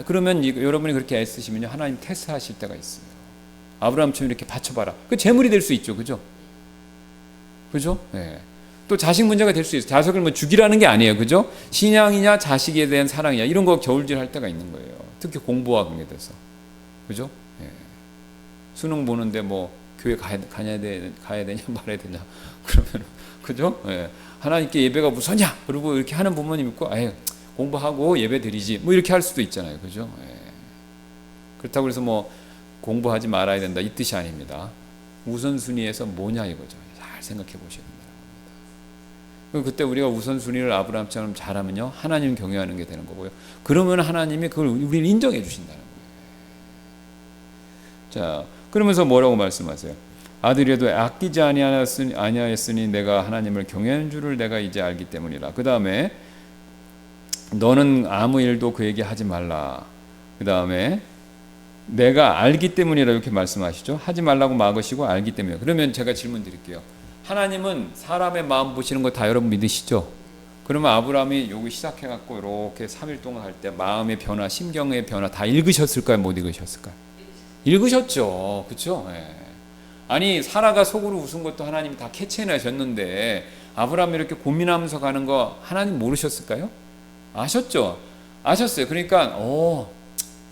그러면 여러분이 그렇게 애쓰시면요 하나님 테스트하실 때가 있어요. 아브라함처럼 이렇게 바쳐봐라. 그 재물이 될 수 있죠, 그죠? 그죠? 네. 또 자식 문제가 될 수 있어요. 자식을 뭐 죽이라는 게 아니에요, 그죠? 신앙이냐 자식에 대한 사랑이냐 이런 거 겨울질할 때가 있는 거예요. 특히 공부와 관계돼서, 그죠? 네. 수능 보는데 뭐 교회 가야 되냐 말아야 되냐 그러면 그죠? 네. 하나님께 예배가 우선이야. 그리고 이렇게 하는 부모님 있고, 아유 공부하고 예배 드리지. 뭐 이렇게 할 수도 있잖아요, 그죠? 예. 그렇다고 해서 뭐 공부하지 말아야 된다 이 뜻이 아닙니다. 우선순위에서 뭐냐 이거죠. 잘 생각해 보셔야 됩니다. 그때 우리가 우선순위를 아브라함처럼 잘하면요, 하나님 경외하는 게 되는 거고요. 그러면 하나님이 그걸 우리를 인정해 주신다는 거예요. 자, 그러면서 뭐라고 말씀하세요? 아들이라도 아끼지 아니하였으니 내가 하나님을 경외하는 줄을 내가 이제 알기 때문이라. 그 다음에 너는 아무 일도 그에게 하지 말라. 그 다음에 내가 알기 때문이라 이렇게 말씀하시죠. 하지 말라고 막으시고 알기 때문에. 그러면 제가 질문 드릴게요. 하나님은 사람의 마음 보시는 거 다 여러분 믿으시죠? 그러면 아브라함이 요거 시작해갖고 이렇게 3일 동안 할 때 마음의 변화, 심경의 변화 다 읽으셨을까요? 못 읽으셨을까요? 읽으셨죠. 그렇죠? 네. 아니 사라가 속으로 웃은 것도 하나님이 다 캐치해내셨는데 아브라함이 이렇게 고민하면서 가는 거 하나님 모르셨을까요? 아셨죠? 아셨어요. 그러니까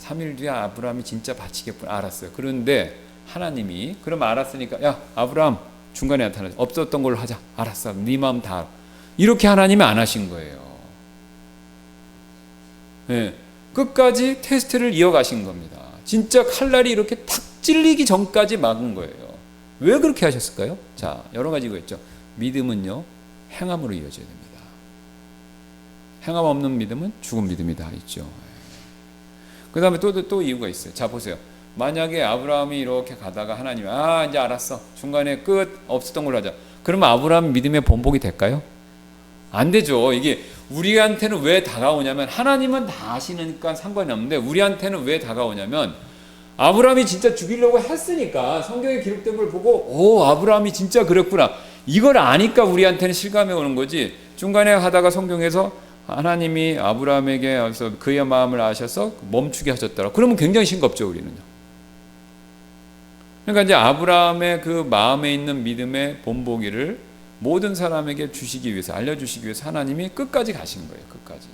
3일 뒤에 아브라함이 진짜 바치겠구나 알았어요. 그런데 하나님이 그럼 알았으니까 야 아브라함 중간에 나타나서 없었던 걸로 하자. 알았어. 네 마음 다 알아. 이렇게 하나님이 안 하신 거예요. 네. 끝까지 테스트를 이어가신 겁니다. 진짜 칼날이 이렇게 탁 찔리기 전까지 막은 거예요. 왜 그렇게 하셨을까요? 자, 여러 가지가 있죠. 믿음은요, 행함으로 이어져야 됩니다. 행함 없는 믿음은 죽은 믿음이 다 있죠. 그 다음에 또 이유가 있어요. 자, 보세요. 만약에 아브라함이 이렇게 가다가 하나님이 이제 알았어. 중간에 끝 없었던 걸로 하자. 그러면 아브라함 믿음의 본복이 될까요? 안 되죠. 이게 우리한테는 왜 다가오냐면 하나님은 다 아시니까 상관이 없는데 우리한테는 왜 다가오냐면 아브라함이 진짜 죽이려고 했으니까 성경에 기록된 걸 보고 아브라함이 진짜 그랬구나. 이걸 아니까 우리한테는 실감이 오는 거지. 중간에 하다가 성경에서 하나님이 아브라함에게 와서 그의 마음을 아셔서 멈추게 하셨더라. 그러면 굉장히 싱겁죠, 우리는요. 그러니까 이제 아브라함의 그 마음에 있는 믿음의 본보기를 모든 사람에게 주시기 위해서, 알려주시기 위해서 하나님이 끝까지 가신 거예요. 끝까지.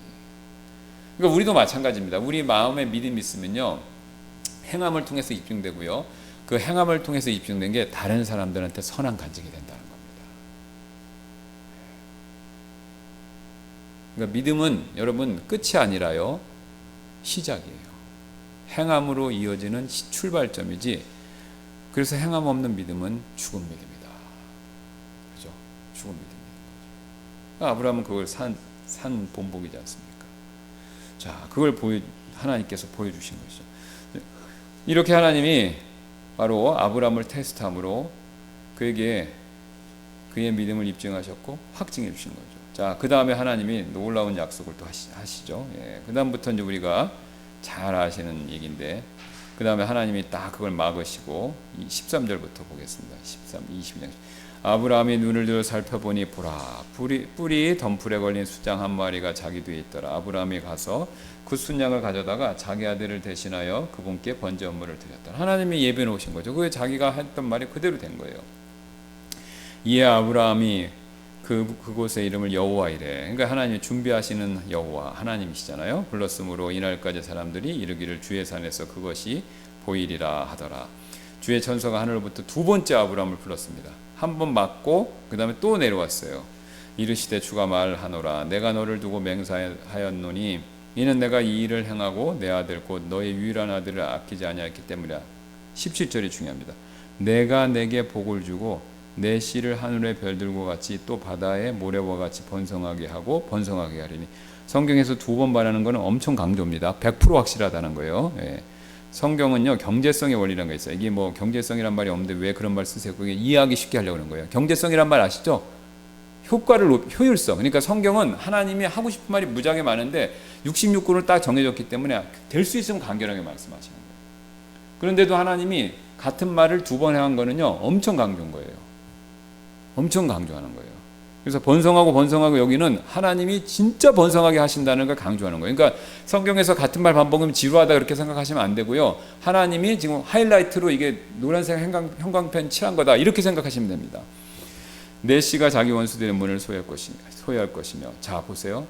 그러니까 우리도 마찬가지입니다. 우리 마음에 믿음이 있으면요, 행함을 통해서 입증되고요. 그 행함을 통해서 입증된 게 다른 사람들한테 선한 간증이 된다는 겁니다. 그러니까 믿음은 여러분 끝이 아니라요, 시작이에요. 행함으로 이어지는 출발점이지. 그래서 행함 없는 믿음은 죽은 믿음이다. 그죠? 죽은 믿음이다. 그러니까 아브라함은 그걸 산 본복이지 않습니까? 자, 그걸 하나님께서 보여주신 것이죠. 이렇게 하나님이 바로 아브라함을 테스트함으로 그에게 그의 믿음을 입증하셨고 확증해 주신 거죠. 자, 그 다음에 하나님이 놀라운 약속을 또 하시죠. 예, 그 다음부터 이제 우리가 잘 아시는 얘기인데, 그 다음에 하나님이 딱 그걸 막으시고 13절부터 보겠습니다. 22장. 아브라함이 눈을 들어 살펴보니 보라, 뿔이 덤불에 걸린 수장 한 마리가 자기 뒤에 있더라. 아브라함이 가서 그 순양을 가져다가 자기 아들을 대신하여 그분께 번제 업무를 드렸다. 하나님이 예배 놓으신 거죠. 그게 자기가 했던 말이 그대로 된 거예요. 이에 아브라함이 그곳의 이름을 여호와이래. 그러니까 하나님이 준비하시는 여호와 하나님이시잖아요. 불렀으므로 이날까지 사람들이 이르기를 주의 산에서 그것이 보이리라 하더라. 주의 천사가 하늘로부터 두 번째 아브라함을 불렀습니다. 한 번 맞고 그 다음에 또 내려왔어요. 이르시되 주가 말하노라. 내가 너를 두고 맹세하였노니 이는 내가 이 일을 행하고 내 아들 곧 너의 유일한 아들을 아끼지 아니하였기 때문이라. 17절이 중요합니다. 내가 내게 복을 주고 내 씨를 하늘의 별들과 같이 또 바다의 모래와 같이 번성하게 하고 번성하게 하리니. 성경에서 두 번 말하는 것은 엄청 강조입니다. 100% 확실하다는 거예요. 예. 성경은요, 경제성의 원리라는 게 있어요. 이게 뭐 경제성이란 말이 없는데 왜 그런 말 쓰세요? 그게 이해하기 쉽게 하려고 하는 거예요. 경제성이란 말 아시죠? 효율성. 그러니까 성경은 하나님이 하고 싶은 말이 무지하게 많은데 66군을 딱 정해졌기 때문에 될 수 있으면 간결하게 말씀하시는 거예요. 그런데도 하나님이 같은 말을 두 번 한 거는요, 엄청 강조한 거예요. 엄청 강조하는 거예요. 그래서 번성하고 여기는 하나님이 진짜 번성하게 하신다는 걸 강조하는 거예요. 그러니까 성경에서 같은 말 반복하면 지루하다 그렇게 생각하시면 안 되고요. 하나님이 지금 하이라이트로 이게 노란색 형광펜 칠한 거다 이렇게 생각하시면 됩니다. 내 씨가 자기 원수들의 문을 소유할 것이며. 자, 보세요.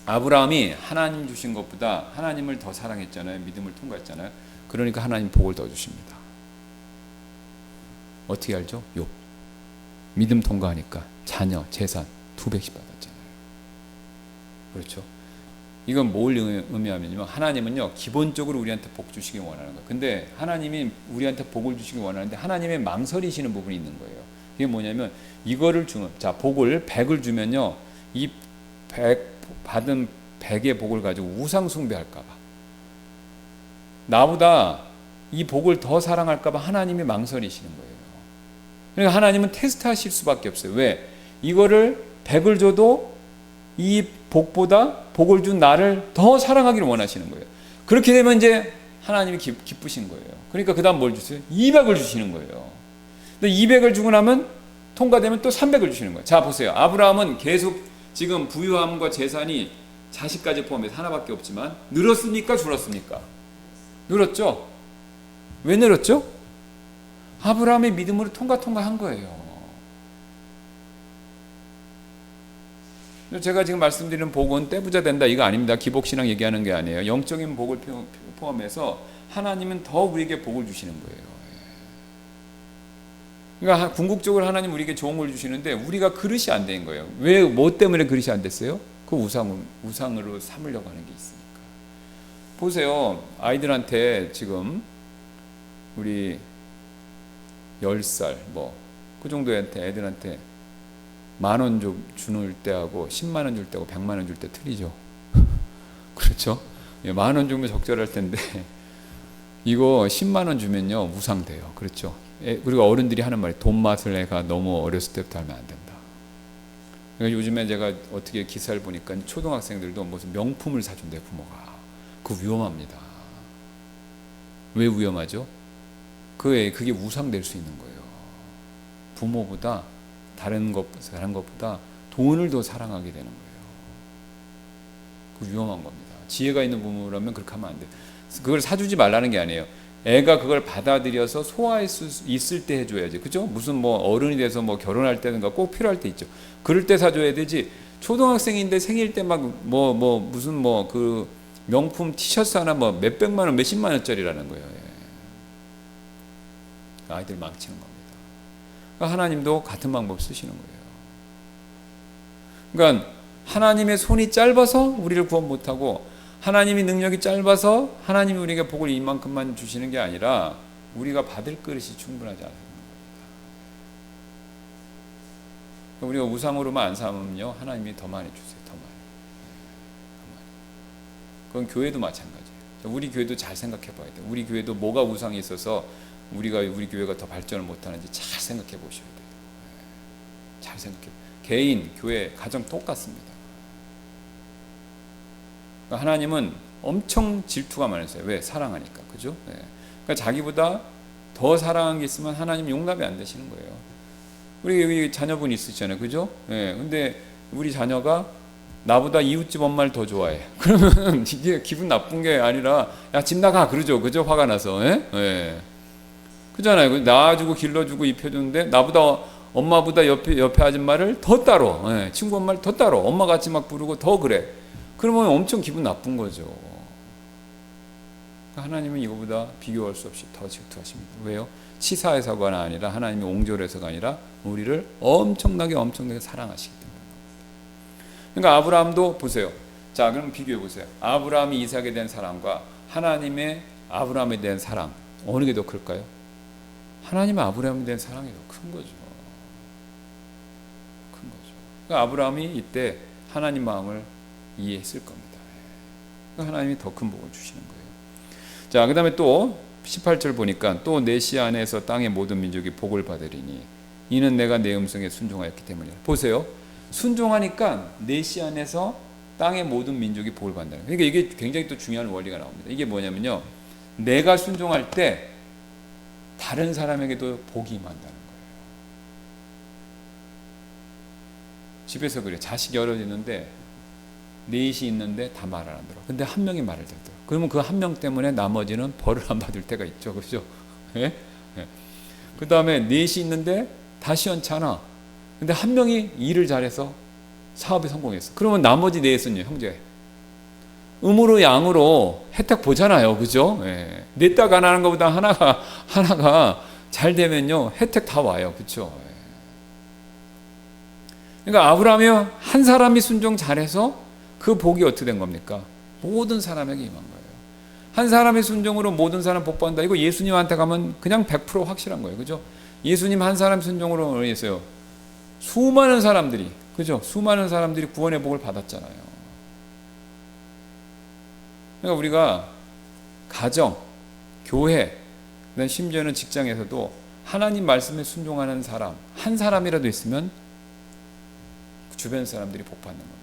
아브라함이 하나님 주신 것보다 하나님을 더 사랑했잖아요. 믿음을 통과했잖아요. 그러니까 하나님 복을 더 주십니다. 어떻게 알죠? 욥. 믿음 통과하니까 자녀, 재산 200씩 받았잖아요. 그렇죠? 이건 뭘 의미하면요, 하나님은요 기본적으로 우리한테 복 주시기 원하는 거예요. 근데 하나님이 우리한테 복을 주시기 원하는데 하나님의 망설이시는 부분이 있는 거예요. 이게 뭐냐면 이거를 주면, 자, 복을 100을 주면요, 이 100 받은 100의 복을 가지고 우상 숭배할까 봐, 나보다 이 복을 더 사랑할까 봐 하나님이 망설이시는 거예요. 그러니까 하나님은 테스트하실 수밖에 없어요. 왜? 이거를 100을 줘도 이 복보다 복을 준 나를 더 사랑하기를 원하시는 거예요. 그렇게 되면 이제 하나님이 기쁘신 거예요. 그러니까 그 다음 뭘 주세요? 200을 주시는 거예요. 근데 200을 주고 나면 통과되면 또 300을 주시는 거예요. 자, 보세요. 아브라함은 계속 지금 부유함과 재산이 자식까지 포함해서 하나밖에 없지만 늘었습니까? 줄었습니까? 늘었죠? 왜 늘었죠? 아브라함의 믿음으로 통과한 거예요. 제가 지금 말씀드리는 복은 떼부자 된다 이거 아닙니다. 기복신앙 얘기하는 게 아니에요. 영적인 복을 포함해서 하나님은 더 우리에게 복을 주시는 거예요. 그러니까 궁극적으로 하나님 우리에게 좋은 걸 주시는데 우리가 그릇이 안 된 거예요. 왜? 뭐 때문에 그릇이 안 됐어요? 그 우상으로 삼으려고 하는 게 있으니까. 보세요. 아이들한테 지금 우리 10살 그 정도의 애들한테 10,000원 주는 때하고 10만 원 줄 때하고 100만 원 줄 때 틀리죠. 그렇죠? 10,000원 주면 적절할 텐데 이거 10만 원 주면요 우상돼요. 그렇죠? 그리고 어른들이 하는 말이 돈 맛을 애가 너무 어렸을 때부터 하면 안 된다. 그러니까 요즘에 제가 어떻게 기사를 보니까 초등학생들도 무슨 명품을 사준대 부모가. 그거 위험합니다. 왜 위험하죠? 그게 우상될 수 있는 거예요. 부모보다 다른 것보다 돈을 더 사랑하게 되는 거예요. 그 위험한 겁니다. 지혜가 있는 부모라면 그렇게 하면 안 돼요. 그걸 사주지 말라는 게 아니에요. 애가 그걸 받아들여서 소화할 수 있을 때 해줘야지. 그죠? 무슨 어른이 돼서 결혼할 때든가 꼭 필요할 때 있죠. 그럴 때 사줘야 되지. 초등학생인데 생일 때 무슨 그 명품 티셔츠 하나 몇백만 원, 몇십만 원짜리라는 거예요. 아이들 망치는 겁니다. 그러니까 하나님도 같은 방법 쓰시는 거예요. 그러니까 하나님의 손이 짧아서 우리를 구원 못하고 하나님의 능력이 짧아서 하나님이 우리에게 복을 이만큼만 주시는 게 아니라 우리가 받을 그릇이 충분하지 않는 겁니다. 우리가 우상으로만 안 삼으면요 하나님이 더 많이 주세요. 더 많이. 그건 교회도 마찬가지예요. 우리 교회도 잘 생각해 봐야 돼요. 우리 교회도 뭐가 우상이 있어서 우리 교회가 더 발전을 못하는지 잘 생각해 보셔야 돼요. 잘 생각해. 개인, 교회, 가정 똑같습니다. 그러니까 하나님은 엄청 질투가 많으세요. 왜? 사랑하니까. 그죠? 그러니까 자기보다 더 사랑한 게 있으면 하나님 용납이 안 되시는 거예요. 우리 여기 자녀분 있으시잖아요. 그죠? 근데 우리 자녀가 나보다 이웃집 엄마를 더 좋아해. 그러면 이게 기분 나쁜 게 아니라 야, 집 나가 그러죠. 그죠? 화가 나서. 그잖아요. 낳아주고 길러주고 입혀주는데 나보다 엄마보다 옆에 아줌마를 더 따로, 친구 엄마를 더 따로, 엄마 같이 막 부르고 더 그래. 그러면 엄청 기분 나쁜 거죠. 하나님은 이거보다 비교할 수 없이 더 질투하십니다. 왜요? 치사해서가 아니라 하나님이 옹졸해서가 아니라 우리를 엄청나게 사랑하시기 때문에. 그러니까 아브라함도 보세요. 자, 그럼 비교해 보세요. 아브라함이 이삭에 대한 사랑과 하나님의 아브라함에 대한 사랑 어느 게 더 클까요? 하나님의 아브라함에 대한 사랑이 더 큰 거죠. 큰 거죠. 그러니까 아브라함이 이때 하나님 마음을 이해했을 겁니다. 그러니까 하나님이 더 큰 복을 주시는 거예요. 자, 그 다음에 또 18절 보니까 또 내 씨 안에서 땅의 모든 민족이 복을 받으리니 이는 내가 내 음성에 순종하였기 때문이다. 보세요. 순종하니까 내 씨 안에서 땅의 모든 민족이 복을 받는다. 그러니까 이게 굉장히 또 중요한 원리가 나옵니다. 이게 뭐냐면요. 내가 순종할 때 다른 사람에게도 복이 임한다는 거예요. 집에서 그래. 자식 여럿 있는데 넷이 있는데 다 말을 안 들어. 근데 한 명이 말을 듣더라. 그러면 그 한 명 때문에 나머지는 벌을 안 받을 때가 있죠. 그죠? 예? 예. 그 다음에 넷이 있는데 다 시원찮아. 근데 한 명이 일을 잘해서 사업에 성공했어. 그러면 나머지 넷은요, 형제. 음으로 양으로 혜택 보잖아요. 그죠? 예. 넷다 가난한 것보다 하나가 잘 되면요, 혜택 다 와요. 그죠? 예. 그러니까 아브라함이 한 사람이 순종 잘해서 그 복이 어떻게 된 겁니까? 모든 사람에게 임한 거예요. 한 사람의 순종으로 모든 사람 복 받는다. 이거 예수님한테 가면 그냥 100% 확실한 거예요. 그죠? 예수님 한 사람 순종으로 했어요. 수많은 사람들이, 그죠? 수많은 사람들이 구원의 복을 받았잖아요. 그러니까 우리가 가정, 교회, 심지어는 직장에서도 하나님 말씀에 순종하는 사람, 한 사람이라도 있으면 주변 사람들이 복 받는 겁니다.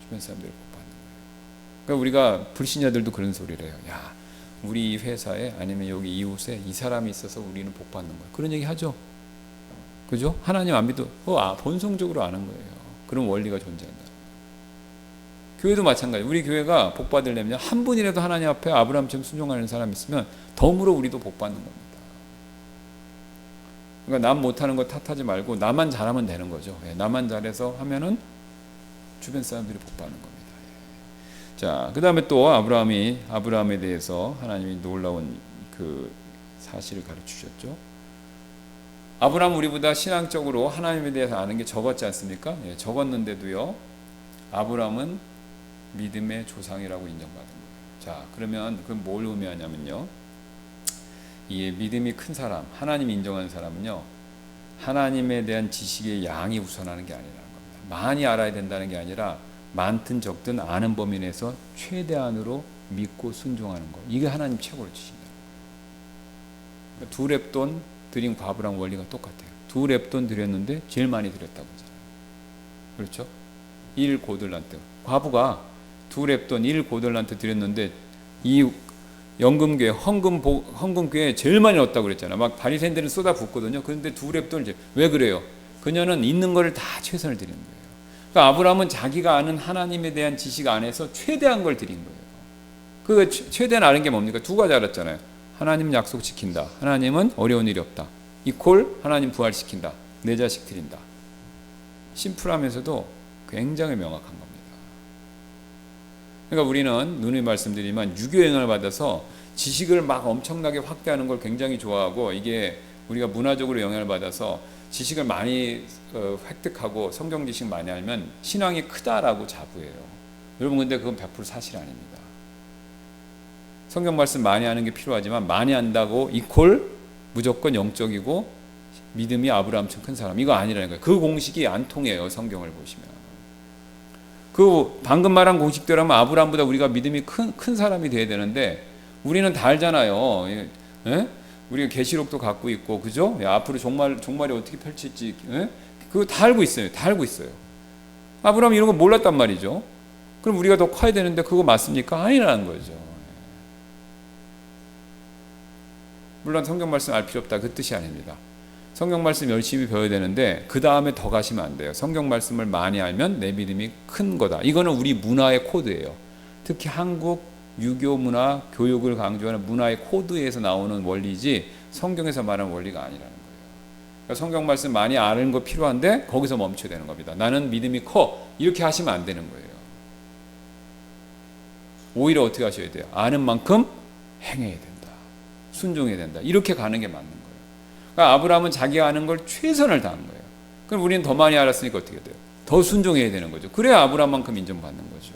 주변 사람들이 복 받는 거예요. 그러니까 우리가 불신자들도 그런 소리를 해요. 야, 우리 이 회사에 아니면 여기 이웃에 이 사람이 있어서 우리는 복 받는 거야. 그런 얘기 하죠. 그죠? 하나님 안 믿어. 본성적으로 아는 거예요. 그런 원리가 존재한다. 교회도 마찬가지. 우리 교회가 복 받으려면 한 분이라도 하나님 앞에 아브라함처럼 순종하는 사람이 있으면 덤으로 우리도 복 받는 겁니다. 그러니까 남 못하는 거 탓하지 말고 나만 잘하면 되는 거죠. 나만 잘해서 하면은 주변 사람들이 복 받는 겁니다. 자, 그 다음에 또 아브라함에 대해서 하나님이 놀라운 그 사실을 가르치셨죠. 아브라함 우리보다 신앙적으로 하나님에 대해서 아는 게 적었지 않습니까? 적었는데도요, 아브라함은 믿음의 조상이라고 인정받은 거예요. 자, 그러면 그건 뭘 의미하냐면요, 이 믿음이 큰 사람, 하나님 인정하는 사람은요, 하나님에 대한 지식의 양이 우선하는 게 아니라는 겁니다. 많이 알아야 된다는 게 아니라 많든 적든 아는 범위 내에서 최대한으로 믿고 순종하는 거. 이게 하나님 최고로 주신다. 그러니까 2렙돈 드린 과부랑 원리가 똑같아요. 2렙돈 드렸는데 제일 많이 드렸다고 하잖아요. 그렇죠? 1고들란트. 과부가 2렙돈 1고들란트 드렸는데 이 연금교회, 헌금교회에 제일 많이 얻었다고 그랬잖아요. 막 바리새인들은 쏟아붓거든요. 그런데 2렙돈을 왜 그래요? 그녀는 있는 거를 다 최선을 드리는 거예요. 그러니까 아브라함은 자기가 아는 하나님에 대한 지식 안에서 최대한 걸 드린 거예요. 그 최대한 아는 게 뭡니까? 2가지 알았잖아요. 하나님 약속 지킨다. 하나님은 어려운 일이 없다. 이퀄 하나님 부활시킨다. 내 자식 드린다. 심플하면서도 굉장히 명확한 겁니다. 그러니까 우리는 누누이 말씀드리지만 유교 영향을 받아서 지식을 막 엄청나게 확대하는 걸 굉장히 좋아하고, 이게 우리가 문화적으로 영향을 받아서 지식을 많이 획득하고 성경 지식 많이 알면 신앙이 크다라고 자부해요. 여러분, 근데 그건 100% 사실이 아닙니다. 성경 말씀 많이 하는 게 필요하지만 많이 안다고 이퀄 무조건 영적이고 믿음이 아브라함처럼 큰 사람, 이거 아니라는 거예요. 그 공식이 안 통해요. 성경을 보시면. 그 방금 말한 공식대로 하면 아브라함보다 우리가 믿음이 큰 사람이 돼야 되는데 우리는 다 알잖아요. 예? 우리가 계시록도 갖고 있고, 그죠? 앞으로 종말이 어떻게 펼칠지, 예? 그거 다 알고 있어요. 다 알고 있어요. 아브라함 이런 거 몰랐단 말이죠. 그럼 우리가 더 커야 되는데 그거 맞습니까? 아니라는 거죠. 물론 성경 말씀 알 필요 없다, 그 뜻이 아닙니다. 성경 말씀 열심히 배워야 되는데 그 다음에 더 가시면 안 돼요. 성경 말씀을 많이 알면 내 믿음이 큰 거다. 이거는 우리 문화의 코드예요. 특히 한국 유교 문화, 교육을 강조하는 문화의 코드에서 나오는 원리지 성경에서 말하는 원리가 아니라는 거예요. 그러니까 성경 말씀 많이 아는 거 필요한데 거기서 멈춰야 되는 겁니다. 나는 믿음이 커, 이렇게 하시면 안 되는 거예요. 오히려 어떻게 하셔야 돼요? 아는 만큼 행해야 된다. 순종해야 된다. 이렇게 가는 게 맞는 거예요. 그러니까 아브라함은 자기가 아는 걸 최선을 다한 거예요. 그럼 우리는 더 많이 알았으니까 어떻게 돼요? 더 순종해야 되는 거죠. 그래야 아브라함만큼 인정받는 거죠.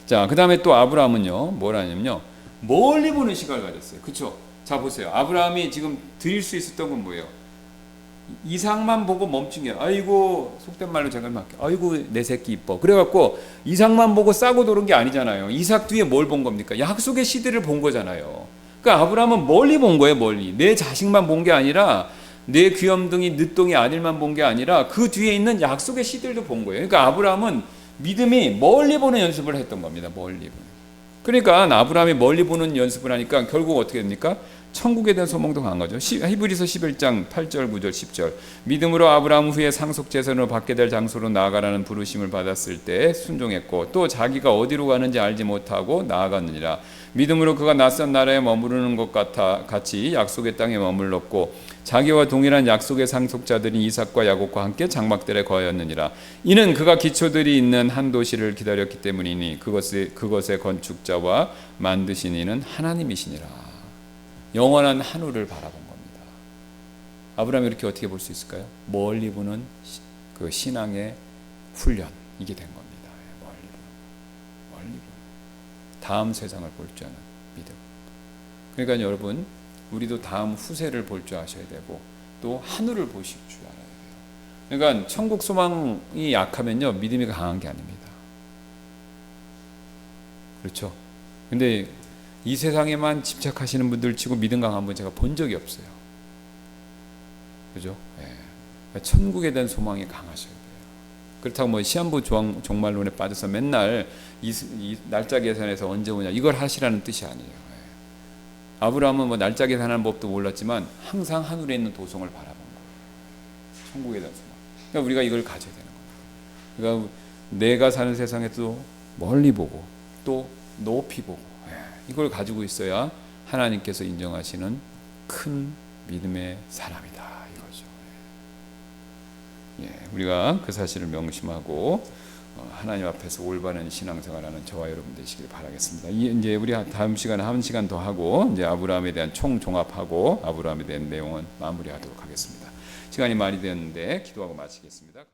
자, 그 다음에 또 아브라함은요, 뭘 하냐면요, 멀리 보는 시각을 가졌어요. 그렇죠? 자, 보세요. 아브라함이 지금 드릴 수 있었던 건 뭐예요? 이삭만 보고 멈춘 게, 아이고, 속된 말로 제가 할게요. 아이고, 내 새끼 이뻐. 그래갖고 이삭만 보고 싸고 도는 게 아니잖아요. 이삭 뒤에 뭘 본 겁니까? 약속의 시대를 본 거잖아요. 그러니까 아브라함은 멀리 본 거예요. 멀리. 내 자식만 본 게 아니라, 내 귀염둥이 늦둥이 아들만 본 게 아니라 그 뒤에 있는 약속의 씨들도 본 거예요. 그러니까 아브라함은 믿음이 멀리 보는 연습을 했던 겁니다. 멀리 보는. 그러니까 아브라함이 멀리 보는 연습을 하니까 결국 어떻게 됩니까? 천국에 대한 소망도 강한 거죠. 히브리서 11장 8절 9절 10절 믿음으로 아브라함 후에 상속재산으로 받게 될 장소로 나아가라는 부르심을 받았을 때 순종했고 또 자기가 어디로 가는지 알지 못하고 나아갔느니라. 믿음으로 그가 낯선 나라에 머무르는 것 같이 약속의 땅에 머물렀고 자기와 동일한 약속의 상속자들인 이삭과 야곱과 함께 장막들에 거하였느니라. 이는 그가 기초들이 있는 한 도시를 기다렸기 때문이니 그것의 건축자와 만드신 이는 하나님이시니라. 영원한 하늘을 바라본 겁니다. 아브라함이 이렇게 어떻게 볼 수 있을까요? 멀리 보는 그 신앙의 훈련, 이게 된 겁니다. 멀리 보는 다음 세상을 볼 줄 아는 믿음. 그러니까 여러분, 우리도 다음 후세를 볼 줄 아셔야 되고 또 하늘을 보실 줄 알아야 돼요. 그러니까 천국 소망이 약하면요, 믿음이 강한 게 아닙니다. 그렇죠? 근데 이 세상에만 집착하시는 분들 치고 믿음 강한 분 제가 본 적이 없어요. 그죠? 예. 천국에 대한 소망이 강하셔야 돼요. 그렇다고 뭐 시한부 종말론에 빠져서 맨날 이 날짜 계산해서 언제 오냐 이걸 하시라는 뜻이 아니에요. 예. 아브라함은 뭐 날짜 계산하는 법도 몰랐지만 항상 하늘에 있는 도성을 바라본 거예요. 천국에 대한 소망. 그러니까 우리가 이걸 가져야 되는 거예요. 그러니까 내가 사는 세상에도 멀리 보고 또 높이 보고 이걸 가지고 있어야 하나님께서 인정하시는 큰 믿음의 사람이다 이거죠. 예, 우리가 그 사실을 명심하고 하나님 앞에서 올바른 신앙생활하는 저와 여러분 되시길 바라겠습니다. 이제 우리 다음 시간에 한 시간 더 하고 이제 아브라함에 대한 총 종합하고 아브라함에 대한 내용은 마무리하도록 하겠습니다. 시간이 많이 됐는데 기도하고 마치겠습니다.